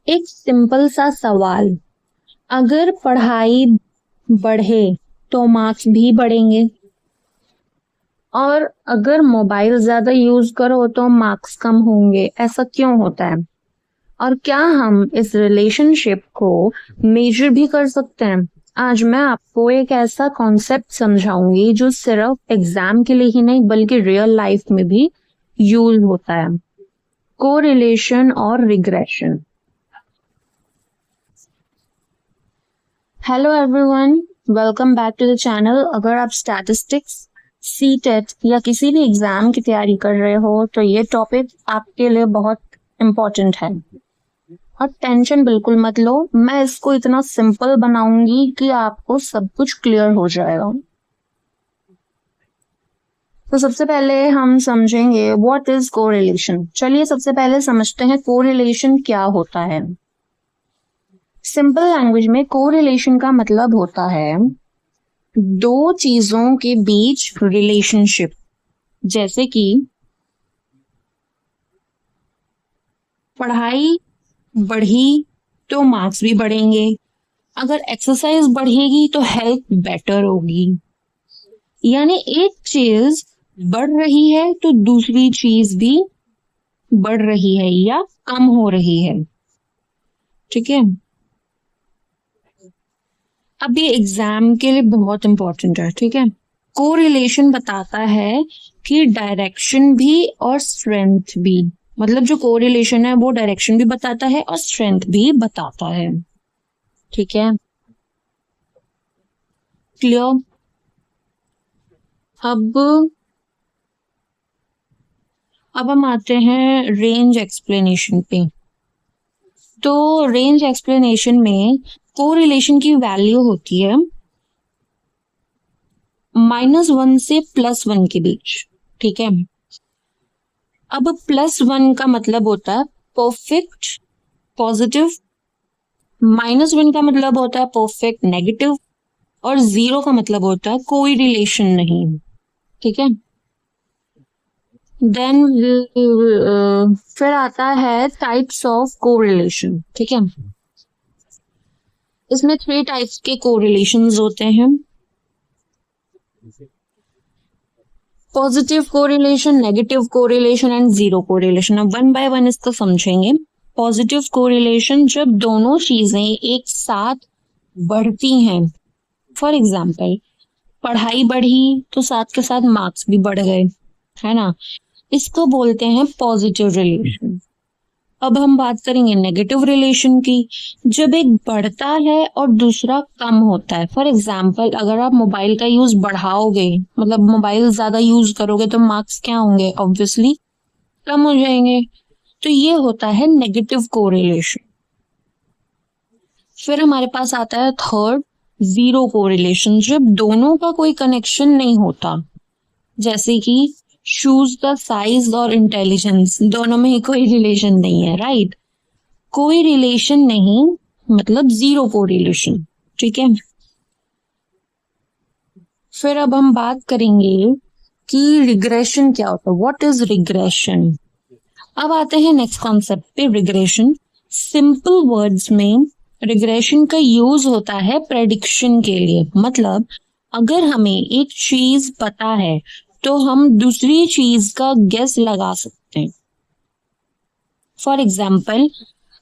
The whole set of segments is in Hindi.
एक सिंपल सा सवाल, अगर पढ़ाई बढ़े तो मार्क्स भी बढ़ेंगे, और अगर मोबाइल ज्यादा यूज करो तो मार्क्स कम होंगे। ऐसा क्यों होता है? और क्या हम इस रिलेशनशिप को मेजर भी कर सकते हैं? आज मैं आपको एक ऐसा कॉन्सेप्ट समझाऊंगी जो सिर्फ एग्जाम के लिए ही नहीं बल्कि रियल लाइफ में भी यूज होता है। कोरिलेशन और regression. Hello everyone, welcome back to the channel. अगर आप स्टैटिस्टिक्स, सीटेट या किसी भी एग्जाम की तैयारी कर रहे हो तो ये टॉपिक आपके लिए बहुत इम्पोर्टेंट है। और टेंशन बिल्कुल मत लो, मैं इसको इतना सिंपल बनाऊंगी कि आपको सब कुछ क्लियर हो जाएगा। तो सबसे पहले हम समझेंगे व्हाट इज कोरिलेशन। चलिए सबसे पहले समझते हैं कोरिलेशन क्या होता है। सिंपल लैंग्वेज में कोरिलेशन का मतलब होता है दो चीजों के बीच रिलेशनशिप। जैसे कि पढ़ाई बढ़ी तो मार्क्स भी बढ़ेंगे, अगर एक्सरसाइज बढ़ेगी तो हेल्थ बेटर होगी। यानी एक चीज बढ़ रही है तो दूसरी चीज भी बढ़ रही है या कम हो रही है। ठीक है, अब ये एग्जाम के लिए बहुत इंपॉर्टेंट है। ठीक है, कोरिलेशन बताता है कि डायरेक्शन भी और स्ट्रेंथ भी, मतलब जो कोरिलेशन है वो डायरेक्शन भी बताता है और स्ट्रेंथ भी बताता है। ठीक है, क्लियर? अब हम आते हैं रेंज एक्सप्लेनेशन पे। तो रेंज एक्सप्लेनेशन में कोरिलेशन की वैल्यू होती है -1 से +1 के बीच। ठीक है, अब +1 का मतलब होता है परफेक्ट पॉजिटिव, -1 का मतलब होता है परफेक्ट नेगेटिव, और 0 का मतलब होता है कोई रिलेशन नहीं। ठीक है, देन फिर आता है टाइप्स ऑफ कोरिलेशन। ठीक है, इसमें 3 टाइप्स के कोरिलेशंस होते हैं। Positive correlation, negative correlation and 0 correlation. अब 1 बाय 1 इसको समझेंगे। पॉजिटिव कोरिलेशन, जब दोनों चीजें एक साथ बढ़ती हैं। फॉर एग्जाम्पल, पढ़ाई बढ़ी तो साथ के साथ मार्क्स भी बढ़ गए, है ना, इसको बोलते हैं पॉजिटिव रिलेशन। अब हम बात करेंगे नेगेटिव रिलेशन की, जब एक बढ़ता है और दूसरा कम होता है। फॉर एग्जाम्पल, अगर आप मोबाइल का यूज बढ़ाओगे, मतलब मोबाइल ज्यादा यूज करोगे, तो मार्क्स क्या होंगे? ऑब्वियसली कम हो जाएंगे। तो ये होता है नेगेटिव कोरिलेशन। फिर हमारे पास आता है थर्ड, 0 कोरिलेशन, जब दोनों का कोई कनेक्शन नहीं होता। जैसे कि शूज का साइज और इंटेलिजेंस, दोनों में ही कोई रिलेशन नहीं है, राइट? कोई रिलेशन नहीं, मतलब 0 कोरिलेशन। ठीक है, फिर अब हम बात करेंगे कि रिग्रेशन क्या होता है, व्हाट इज रिग्रेशन। अब आते हैं नेक्स्ट कॉन्सेप्ट पे, रिग्रेशन। सिंपल वर्ड्स में रिग्रेशन का यूज होता है प्रेडिक्शन के लिए। मतलब अगर हमें एक चीज पता है तो हम दूसरी चीज का गेस लगा सकते हैं। फॉर एग्जाम्पल,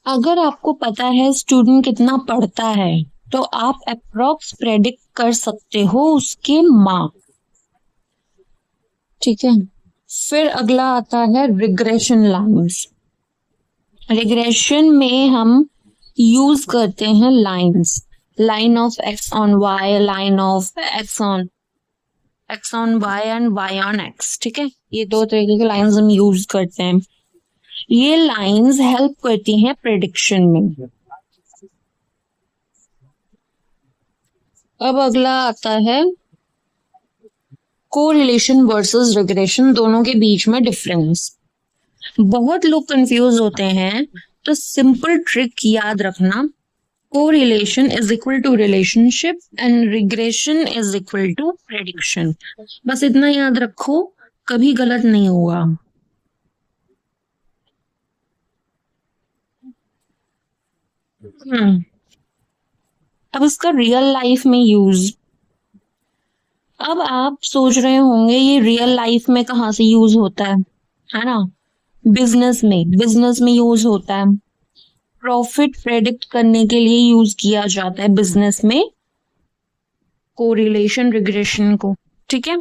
अगर आपको पता है स्टूडेंट कितना पढ़ता है तो आप अप्रोक्स प्रेडिक्ट कर सकते हो उसके मार्क। ठीक है, फिर अगला आता है रिग्रेशन लाइंस। रिग्रेशन में हम यूज करते हैं lines, line of x on y, line of x on y and y on x. ठीक है, ये 2 तरीके के लाइंस हम यूज करते हैं। ये लाइंस हेल्प करती हैं प्रेडिक्शन में। अब अगला आता है कोरिलेशन वर्सेस रिग्रेशन, दोनों के बीच में डिफरेंस। बहुत लोग कंफ्यूज होते हैं, तो सिंपल ट्रिक याद रखना, correlation is equal to relationship and regression is equal to prediction. बस इतना याद रखो, कभी गलत नहीं होगा। अब इसका रियल लाइफ में यूज, अब आप सोच रहे होंगे ये रियल लाइफ में कहाँ से यूज होता है ना? बिजनेस में यूज होता है, प्रॉफिट प्रेडिक्ट करने के लिए यूज किया जाता है बिजनेस में कोरिलेशन रिग्रेशन को, ठीक है।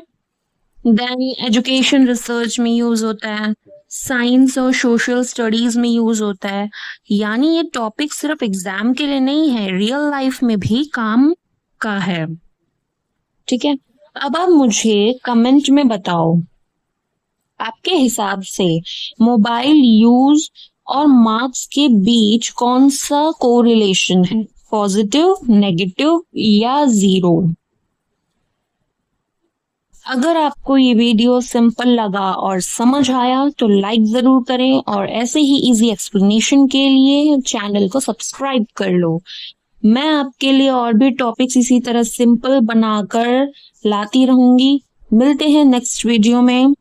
देन एजुकेशन रिसर्च में यूज होता है, साइंस और सोशल स्टडीज में यूज होता है। यानी ये टॉपिक सिर्फ एग्जाम के लिए नहीं है, रियल लाइफ में भी काम का है, ठीक है। अब आप मुझे कमेंट में बताओ, आपके हिसाब से मोबाइल यूज और मार्क्स के बीच कौन सा कोरिलेशन है, पॉजिटिव, नेगेटिव या जीरो? अगर आपको ये वीडियो सिंपल लगा और समझ आया तो लाइक जरूर करें, और ऐसे ही इजी एक्सप्लेनेशन के लिए चैनल को सब्सक्राइब कर लो। मैं आपके लिए और भी टॉपिक्स इसी तरह सिंपल बनाकर लाती रहूंगी। मिलते हैं नेक्स्ट वीडियो में।